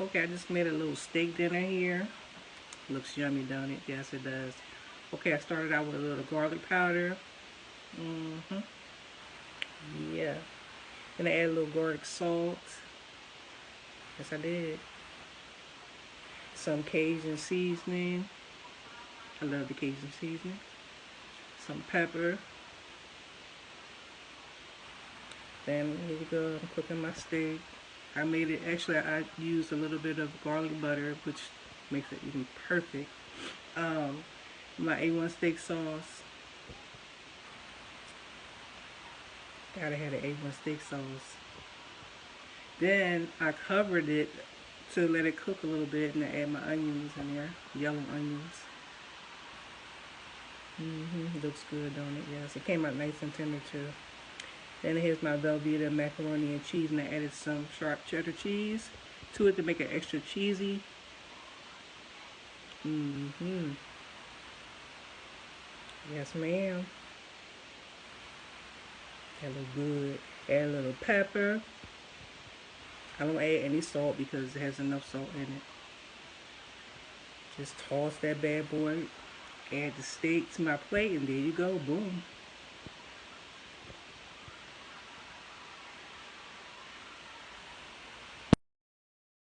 Okay, I just made a little steak dinner here. Looks yummy, don't it? Yes, it does. Okay, I started out with a little garlic powder. Mm-hmm. Yeah. Then I add a little garlic salt. Yes, I did. Some Cajun seasoning. I love the Cajun seasoning. Some pepper. Then here we go. I'm cooking my steak. I made it. Actually, I used a little bit of garlic butter, which makes it even perfect. Um, my A1 steak sauce. Gotta have the A1 steak sauce. Then I covered it to let it cook a little bit, and I add my onions in there, yellow onions. Looks good, don't it? Yes, it came out nice and tender too. Then here's my Velveeta macaroni and cheese, and I added some sharp cheddar cheese to it to make it extra cheesy. Yes, ma'am. That look good. Add a little pepper. I don't add any salt because it has enough salt in it. Just toss that bad boy, add the steak to my plate, and there you go. Boom.